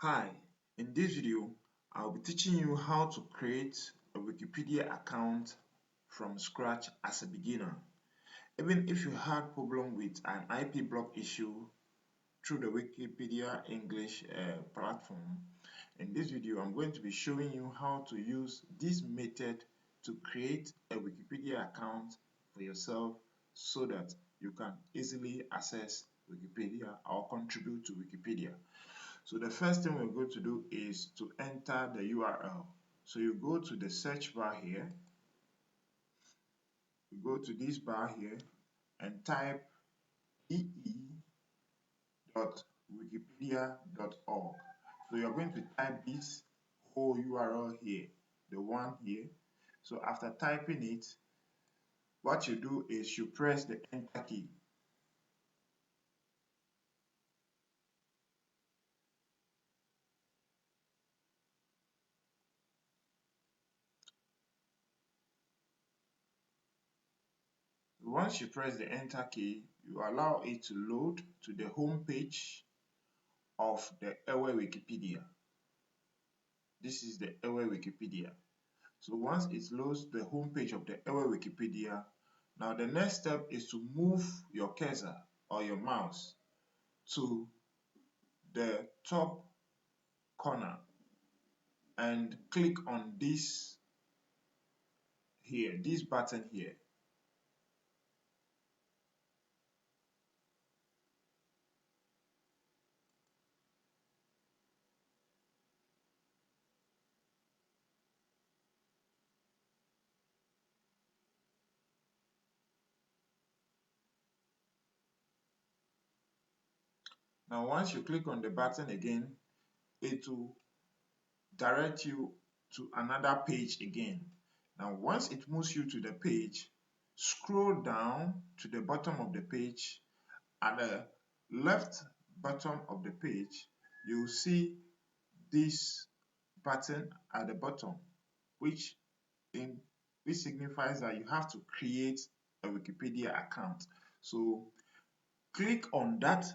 Hi, in this video, I'll be teaching you how to create a Wikipedia account from scratch as a beginner. Even if you had problem with an IP block issue through the Wikipedia English platform, in this video, I'm going to be showing you how to use this method to create a Wikipedia account for yourself so that you can easily access Wikipedia or contribute to Wikipedia. So the first thing we're going to do is to enter the URL. So you go to the search bar here, you go to this bar here and type ee.wikipedia.org. So you're going to type this whole URL here, the one here. So after typing it, what you do is you press the enter key. Once you press the enter key, you allow it to load to the home page of the Ewe Wikipedia. This is the Ewe Wikipedia. So once it loads the home page of the Ewe Wikipedia, now the next step is to move your cursor or your mouse to the top corner and click on this here, this button here. Now once you click on the button again, it will direct you to another page again. Now once it moves you to the page, scroll down to the bottom of the page. At the left bottom of the page, you will see this button at the bottom, which signifies that you have to create a Wikipedia account. So click on that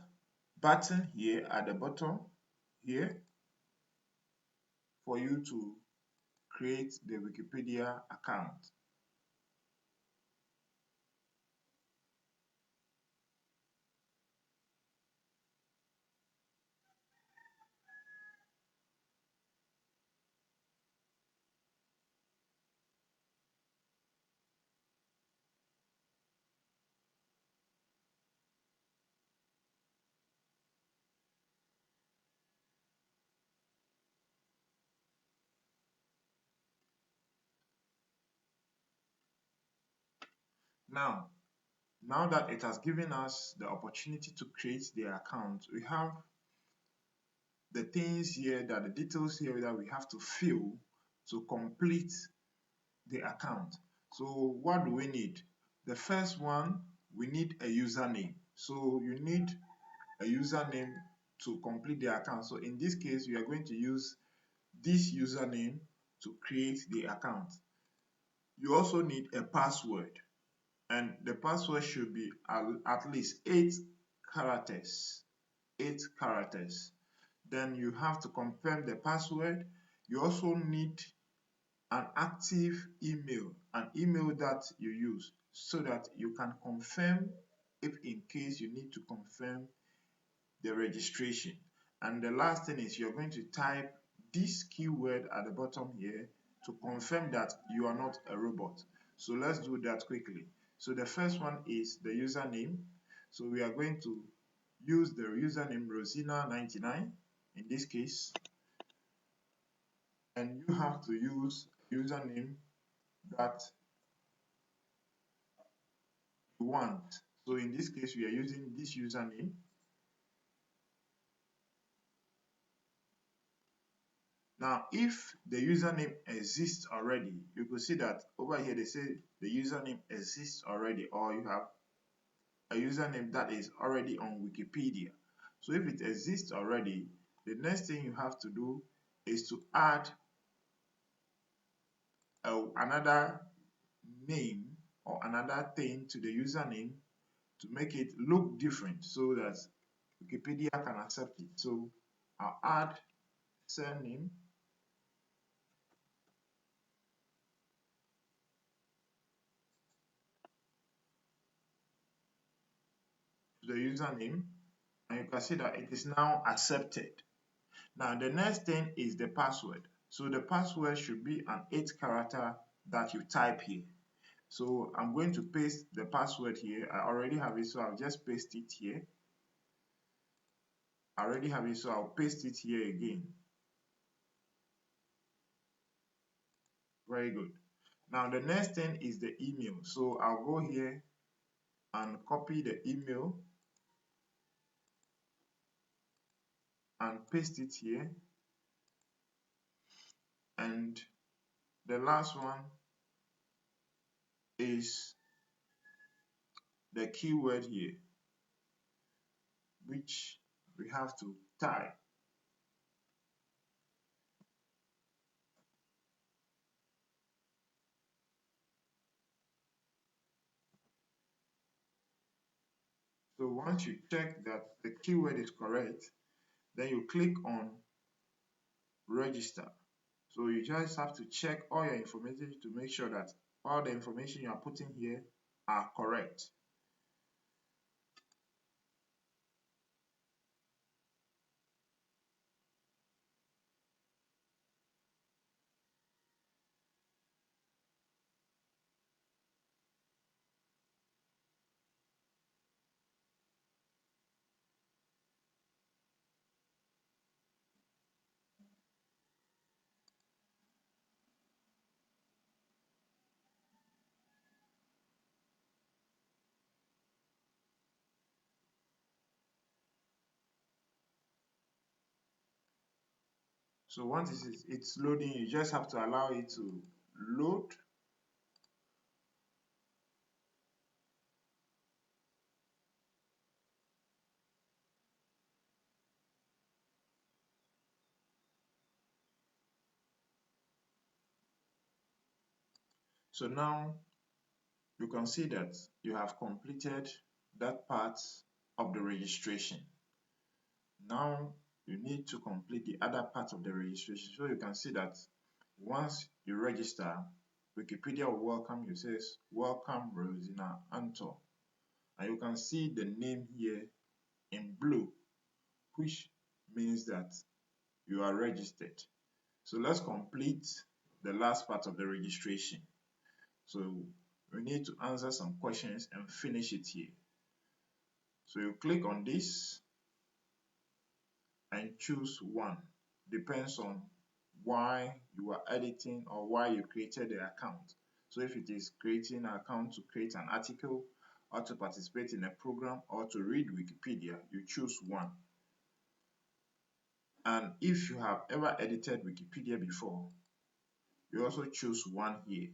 button here at the bottom here for you to create the Wikipedia account. Now that it has given us the opportunity to create the account, we have the things here, that the details here that we have to fill to complete the account. So what do we need? The first one, we need a username. So you need a username to complete the account. So in this case, we are going to use this username to create the account. You also need a password, and the password should be at least 8 characters. 8 characters. Then you have to confirm the password. You also need an active email, an email that you use so that you can confirm if in case you need to confirm the registration. And the last thing is you're going to type this keyword at the bottom here to confirm that you are not a robot. So let's do that quickly. So the first one is the username. So we are going to use the username Rosina99 in this case, and you have to use username that you want. So in this case, we are using this username. Now, if the username exists already, you could see that over here they say the username exists already, or you have a username that is already on Wikipedia. So if it exists already, the next thing you have to do is to add another name or another thing to the username to make it look different so that Wikipedia can accept it. So I'll add surname, the username, and you can see that it is now accepted. Now the next thing is the password. So the password should be an 8 character that you type here. So I'm going to paste the password here. I already have it, so I'll just paste it here. I already have it, so I'll paste it here again. Very good. Now the next thing is the email. So I'll go here and copy the email and paste it here. And the last one is the keyword here, which we have to type. So once you check that the keyword is correct, then you click on register. So you just have to check all your information to make sure that all the information you are putting here are correct. So once it's loading, you just have to allow it to load. So now you can see that you have completed that part of the registration. Now you need to complete the other part of the registration. So you can see that once you register, Wikipedia will welcome you. It says, welcome Rosina Anto. And you can see the name here in blue, which means that you are registered. So let's complete the last part of the registration. So we need to answer some questions and finish it here. So you click on this and choose one. Depends on why you are editing or why you created the account. So if it is creating an account to create an article or to participate in a program or to read Wikipedia, you choose one. And if you have ever edited Wikipedia before, you also choose one here.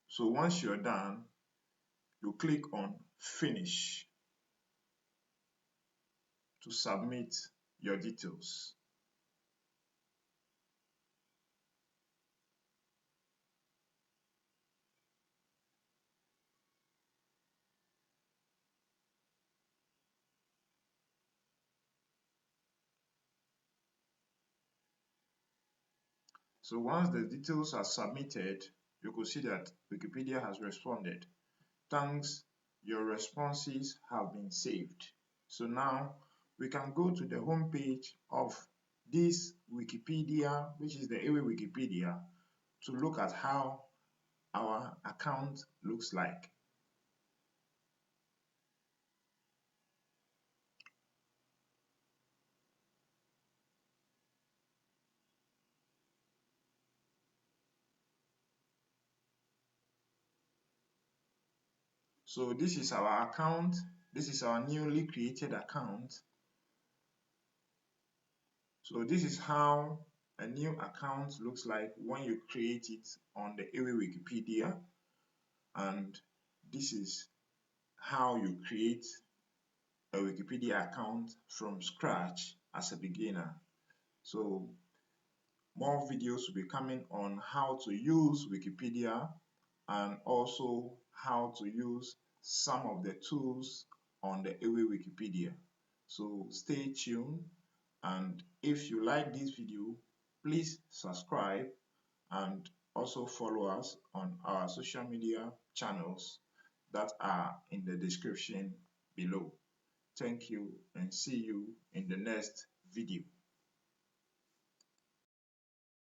So once you're done, you click on finish to submit your details. So once the details are submitted, you could see that Wikipedia has responded. Thanks, your responses have been saved. So now we can go to the home page of this Wikipedia, which is the Ewe Wikipedia, to look at how our account looks like. So this is our account. This is our newly created account. So this is how a new account looks like when you create it on the Ewe Wikipedia. And this is how you create a Wikipedia account from scratch as a beginner. So more videos will be coming on how to use Wikipedia and also how to use some of the tools on the Ewe Wikipedia. So stay tuned And if you like this video, please subscribe and also follow us on our social media channels that are in the description below. Thank you and see you in the next video.